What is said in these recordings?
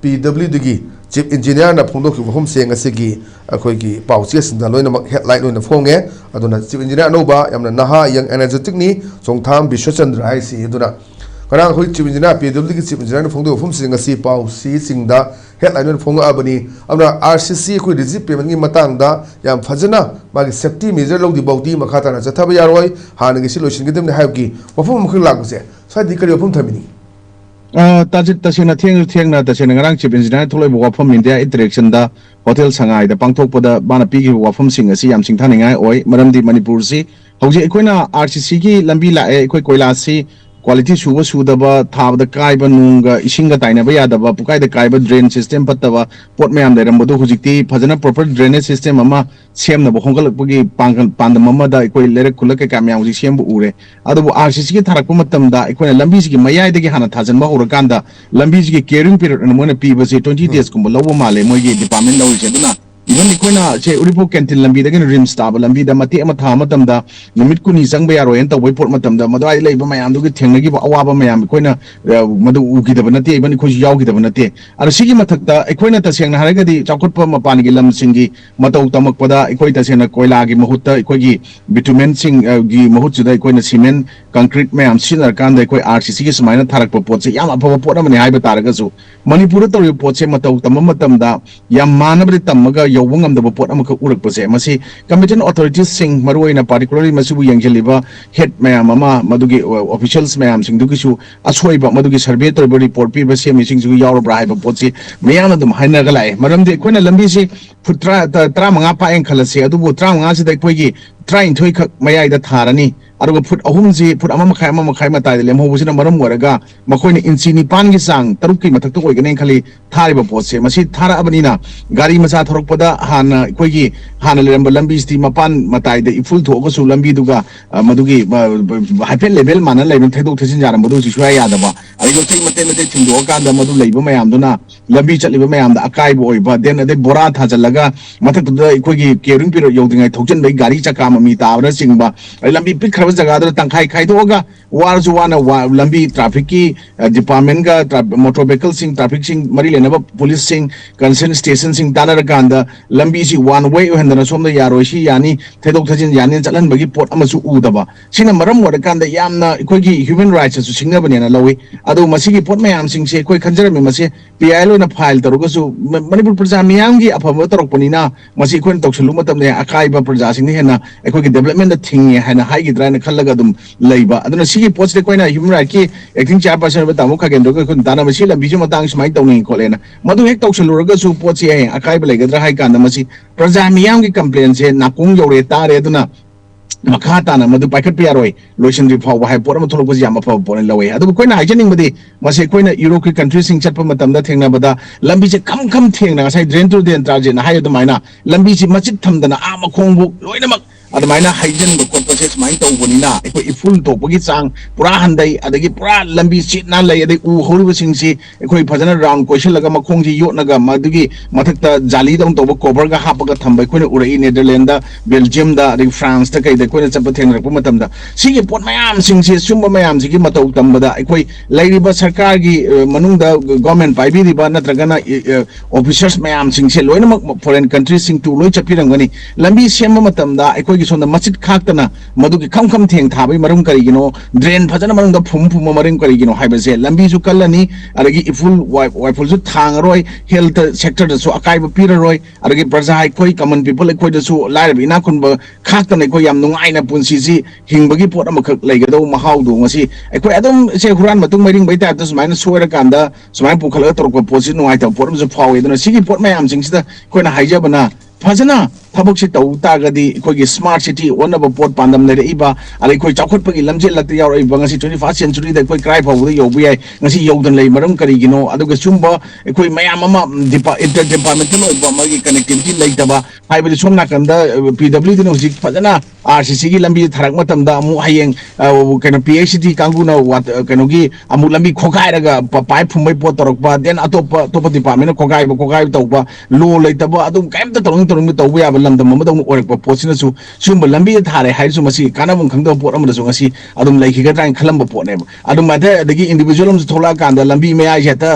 PW digi Chief Engineer na phongdo ki hom seng asigi akhoi ki pauche sinda loina headline loina phonge aduna Chief Engineer anoba yamna naha yang energetic ni Songtham Bishwachandra ai si aduna karang khoi Chief Engineer PW ki Chief Engineer na phongdo hom seng asi pausi singda headline loina phonga abani amna RCC khoi receipt payment ni matang da yam phajana magi safety measure logdi bauti makhata na chathaba yaroi hanagi si lotion gidem ne hayki wafum khil laguse sai dikari wafum thamini tasina thiengna tasina ngarang Chief Engineer tholoi bo wafam India interaction da hotel sangai da pangthok pada bana pi gi wafam sing asi yam sing thaningai oi maramdi Manipur si hauji ekoina RCC gi lambi la ekoi koila si quality suba sudaba thabda kaiba nunga isinga tainaba yadaba pukaida kaiba drain system pataba pot mayam lerambodu hujikti phajana proper drainage system ama semna bo hongalakpagi pandam ama da ekoi lerek khulak ka myam hujik sembu ure adubu RCC gi tharakpa matamda ekoi lambi gi mayai dagi hana thajanba horakanda lambi gi caring period na mona pi base 20 days kumba lobo male moigi department lawi seduna even ikoina che uripo canteen lambi da rim stable lambi da mate ama tha matamda numit kuni sangba yaro en tawai pot matamda madai leiba mayam du gi thengnagi ba awaba mayam ikoina madu ugi da banate even iko yaugi da banate ara sigi mathakta ikoina ta sengna haragadi chakutpa mapan gi lam singi matau tamak pada ikoi ta sena koila gi mahutta ikoi gi bitumen sing gi mahut juda ikoina cement concrete mayam sinar kan da ikoi RCC gi sumaina tharak pa pot se yam apha pot amani haiba taraga su Manipur to pot se matau matamda yam manabri tamaga yawangam da pot amaka urak pase masi competent authorities sing maruina particularly masibu yengjindriba head mayam ama madugi officials mayam sing dugi su ashoiba madugi survey to report pi base mi sing su yaw bra ba pot si mayam dum haina ga lai maramde koina lambi si futra tra manga pa en khalase adubu tra manga si dai koigi trying thoi khak mayai da tharani aruga put ahumji put ama makhai matai lem hobusina maram waraga makoina inchi nipan gi sang taruk ki mathak to oigane khali thariba potse masi thara abanina gari macha thorokpada hana koigi hana leramba lambi sti mapan matai da iful thoga su lambi duga madugi hyper level mana leibin thedok thesin jaram bodu si suya yadaba arigo thei mate thindo ka da madu leiba mayam duna lambi chaliba mayam da akai bo oiba den ade bora thajalaga mathak da koigi caring period yodingai thokjen bai gari chaka mi tabra singba lambi pik jaga tangkai khai doga warju wana lambi traffic ki department ga motor vehicle sing traffic sing mari lenaba police sing concern station sing tanar ganda lambi si one way hendana somda yaro si yani thedok thajin yani chalan bagi pot amasu udaba sina maram wada kanda yamna koi gi human rights su singna banena lawi adu masigi pot mayam sing se koi khanjara me mase PI lo na file taruga su Manipur praja miyam gi afama tarok panina masi koi toksalu matam ne akai ba praja sing ni hena koi gi development da thing hena hai gi dra khalaga dum leiba aduna sigi post de koina human right ki acting chairperson ba tamu khagen do ko dana masi lambi ju matang smai tawni kholena madu hek tawsaluraga su post ye heng akai ba legadra hai kan masi praja miyam gi complaint se nakung yore tare aduna makata na madu paket piaroi lotion ri faoba hai poram tholo buji am fa pon lawe adu koina haijening badi mase koina europe country sing chatpa matam da thengna bada lambi se kham thengna sai drain to den traje na hayo maina lambi si machit thamdana ama khongbu loina mak adamaina haijen ko process mai to bonina eko iful to pogi sang pura handai adagi pura lambi sit na lai adai u horiba singsi eko phajana round question laga makhong ji yot naga madugi mathakta jali dong to cover ga hapaga thambai koina urai Netherlands da Belgium da adai France ta kai da koina chapa thengrak pa matam da sigi pot mayam singsi sumba mayam sigi matau tambada eko lairiba sarkar gi manung da government pai bi riba natragana officers mayam singse loina foreign countries sing tu loi chapirangani lambi sema matam da eko gi sonda masjid khaktana madugi kham theng thabai marum karigino drain phajana marung da phum maring karigino haibase lambi su kallani aragi iful waiful su thangaroi health sector da su akai ba piraroi aragi praja hai koi common people koi da su lairab ina kun ba khaktana koi yam nungai na punsi si hingbagi pot amakak leigado mahau do ngasi koi adum se huran matung maring bai ta da sumaina soira kanda sumaina pukhala torko posi nungai ta pot su phawe da sigi pot mayam singsi da koi na haijabana phajana thabok si tau ta gadi koi smart city onaba pot pandam le iba alai koi chakot pagi lamje lakti yaw iba ngasi 21st century da koi cry phaw yo bi ai ngasi yaudan lei maram kari gino aduga sumba koi mayam ama interdepartmental iba magi connectivity lei taba haibali somna kanda PW dino hujik phajana RCC gi lambi tharak matam da amu hayeng kena PhD kanguna keno gi amu lambi khokai raga pai phumbai pot torok pa den atop department khokai tawba lo lei taba adum kaim ta torong tawba ya lamdam amadong orekpa potsina su sumba lambi thare haisu masi kanabum khangda pot amadasu ngasi adum laikhigadra khalamba potne adum mathe adagi individual am thola kanda lambi me ai jeta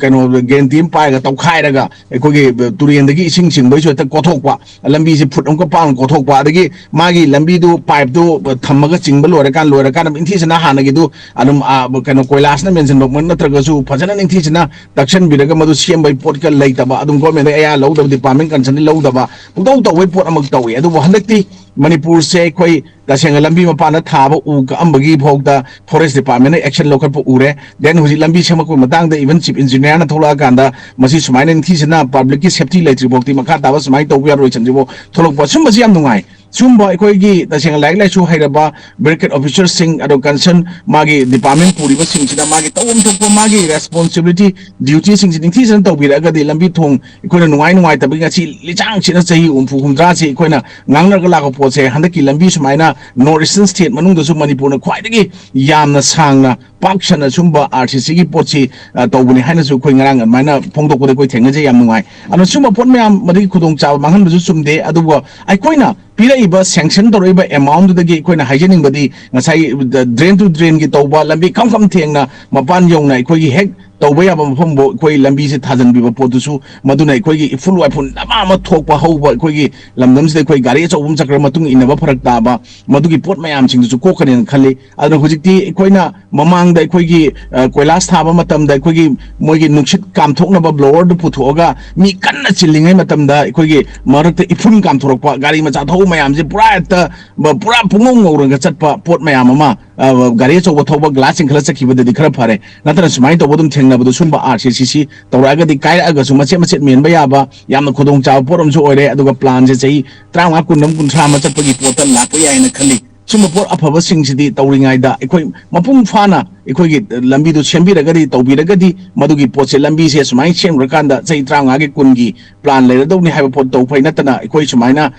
kano gentim pai ga tawkhairaga ekogi turian dagi ising singbai su ta kothokpa lambi se phut amka pang kothokpa adagi magi lambi du pipe du thamaga chingba lora kan inthi sana hanagi du adum kano koilas na mention bok man natraga su phajana inthi sana dakshan biraga madu siambai pot ka laitaba adum government aya lawda department concern lawdaba pungtaw tawai pot amag tawi adu handakti Manipur se koi daseng lambi mapana thaba u ka ambagi phokda forest department action local po ure then huji lambi sema ko matang da even chief engineer na thola ganda masi sumaina thi sina public safety laitri bokti makha taba sumai tawya roi chanjibo tholok pa sum masi am nungai sumba koi gi daseng lai lai chu hairaba brigade officers sing ado concern magi department puri ba sing sina magi tawum thokpo magi responsibility duty sing sing thi san tawbira ga de lambi thong ikoi na nungai tabi ga chi lichang china chahi humdra chi ikoi na ngangna ga la ko po se handaki lambi sumaina North Eastern State manungda su Manipur na khwaidagi yamna sangna pakshana sumba RCC gi potsi tawbuni haina su khoi ngarang maina phongdok ko koi thengaje yam nungai ano sumba pot myam mari khudong chaw manghan bu sumde aduwa ai koina pira sanction toroiba amount dagi koina hygienic badi ngasai drain to drain gi tawba lambi kam thengna mapan yongna koi gi hek tawba ya mafam bo koi lambi se thajan bi potu su maduna koi gi full wipe fun ama thokpa hauba koi gi lamdam se koi gari chawum chakra matung inaba pharak taba madugi pot mayam sing su ko khanen khali aduna hujikti koina mamang da koi gi koilas thaba matam da koi gi moi gi nukshit kam thokna ba blower du puthoga mi kanna chilingai matam da koi gi marakta ifun kam thorokpa gari macha thau mayam je pura pungong ngoranga chatpa pot mayam ama gari chawba thokba glass khala chakhiba de khara phare natara sumai to bodum thengna bodu sumba RCC tawraga di kai aga su machet menba yaba yamna khudong chaw porom su oire aduga plan je chai 35 kunam kunthra ma chatpagi portal lakpa yaina khali sumba por afaba singsi tawringai da ekoi mapung phana ekoi lambi du sembiragadi tawbiragadi madugi potse lambi se sumai semrakanda chai 35 gi kungi plan leradawni haiba pot taw phai natana ekoi sumaina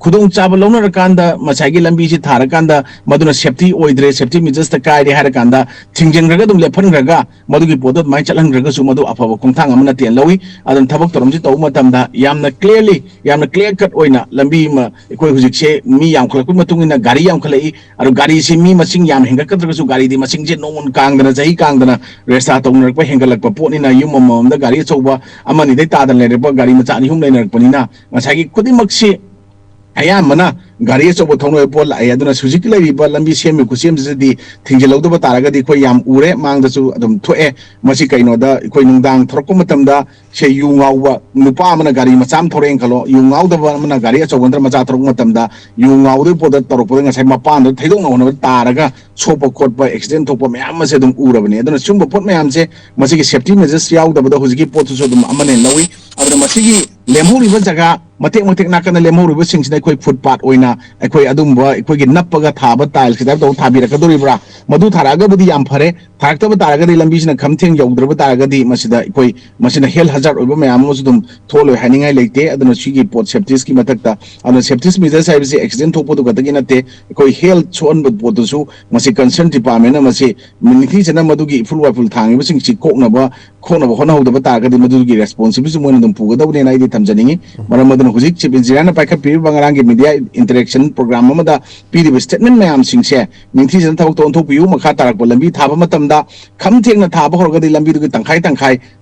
khudong chaba lawna rakanda masagi lambi se tharakanda maduna safety oidre safety measures ta kai de harakanda thingjingraga dum lephangraga madugi podot mai chalangraga su madu afaba kongthang amana ten lawi adan thabak toromji taw matamda yamna clear cut oina lambi ma ekoi hujikse mi yam khalakku matungina gari yam khalai aro gari se mi masing yam hengakadra su gari di masing je non kangdana jai kangdana resta tongnak pa hengalakpa potnina yum amamda gari chauba amani dai tadan lerpa gari macha ni hum lainerpanina ngasagi khudimaksi ayamana gari chauba thongno pol ai aduna sujik lai ba lambi semi kusem jedi thingjelawda ba taraga di khoi yam ure mangda su adum thoe masi kaino da khoi nungdang thorko matamda se yungawba nupa amana gari macham thoreng khalo yungawda ba amana gari chauba macha thorok matamda yungawde poda toroko ngasai mapan do thaidong na taraga sopa khotpa accident thokpa mayam se dum urabani aduna sumba pot mayam se masi ki safety measures yawda ba hujiki pot su dum amane lawi aduna masi ki lemhuri ba jaga matek nakana lemhuri ba singsina khoi footpath oina ekoi adumba ekoi gi nappaga thaba tiles kidab do thabira kadoribra madu tharaga budi yam phare tharakta ba taraga di lambi sina khamtheng yawdra ba taraga di masida ekoi masina hel hazard oiba mayam mo dum tholo haningai leite aduna sigi pot safety ki matakta aduna safety measures sai se accident thokpo do gadagi nate ekoi health chon ba pot su masi concern department masi minithi chana madu gi full full thangi ba sing chi kokna ba hona hoda ba taraga di madu gi responsibility mo dum puga da ne nai di thamjaningi maram madun hujik chief engineer na paikha pi bangarang gi media interaction program amada pidi statement mayam singse ningthi jan thau ton thok piu makha tarak lambi thaba matamda khamtheng na thaba horga di lambi du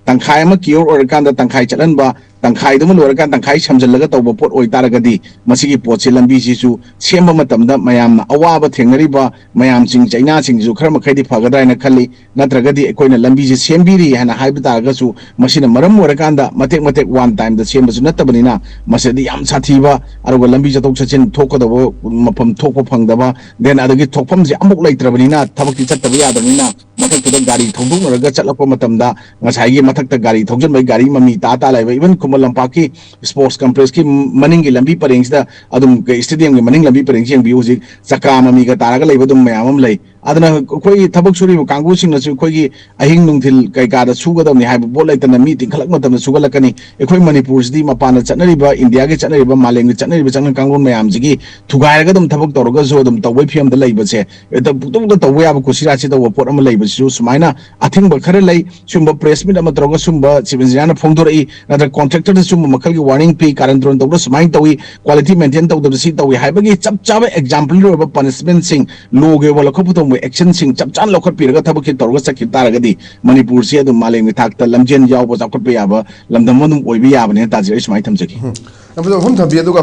tangkhai ama kior or kan da tangkhai chalan ba tangkhai dum lor kan tangkhai samjalaga tawba pot oi taragadi masigi potse lambi si su semba matamda mayam na awaba thengari ba mayam sing chaina sing ju khara makhai di phagadai na khali natragadi ekoina lambi si sembiri hana haiba taraga su masina maram or kan da matek one time da semba su natabani na masadi yam sathiba aruga lambi jatok sachin thokadabo mapam thokpa phangdaba then adagi thokpam je amuk laitrabani na thabaki chattaba yadani na mathakta gari thongdung raga chatlakpa matamda ngasai mathakta gari thongjan bai gari mami ta laiba even kumalampa sports complex ki maning lambi pareng da adum stadium ki maning lambi pareng jeng bi uji chaka mami ga taraga laiba dum mayam am lai adana koi thabak suri kanggu sing na su koi ahing nungthil kai ka da sugadam ni haibu bol laitana meeting khalak matam sugalakani ekhoi manipur di mapana chatnariba india ge chatnariba maleng ge chatnariba chang kangun mayam jigi thugairaga dum thabak toroga zo dum tawai phiam da leiba se eta putung da tawai ab kusira chi da pot am leiba su sumaina athingba khare lei sumba press meet am toroga sumba chibenjana phongdori na contractor sumba makal gi warning pi karan dron tawda sumain tawi quality maintain tawda si tawi haibagi chap chaba example ro punishment sing lo ge wala khoputong action sing chap chan lokhat piraga thabak ki toroga sakhi taragadi manipur se adum maleng mi thakta lamjen yaw bo zakot pe yaba lamdam monum oibi yaba ne tajir ismai thamjaki hum thabi aduga